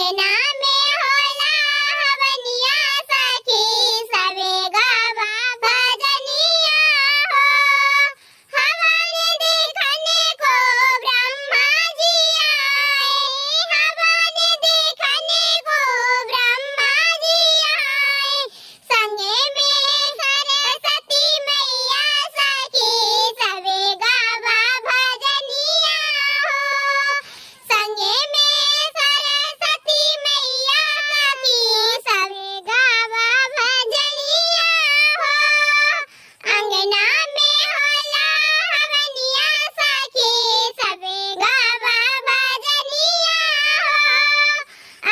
अंगना में होला हवनिया सखी सवे गावा भजनिया हो। हवन देखने को ब्रह्मा जी आए, हवन देखने को ब्रह्मा जी आए। संगे में सरस्वती मैया सखी सवे गावा भजनिया हो। संगे में सरस्वती मैया सखी सवे गावा भजनिया हो। अंगना में होला हवनिया सखी सवे गावा भजनिया हो।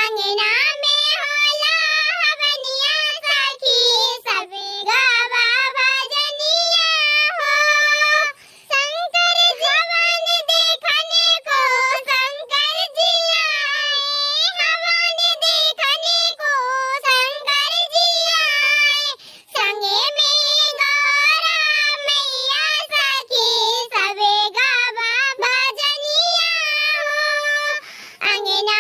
अंगना में होला हवनिया सखी सवे गावा भजनिया हो। शंकर हवन देखने को शंकर जी आए, हवन देखने को शंकर जी आए। संगे में गौरा मैया सखी सवे गावा भजनिया हो। अंगना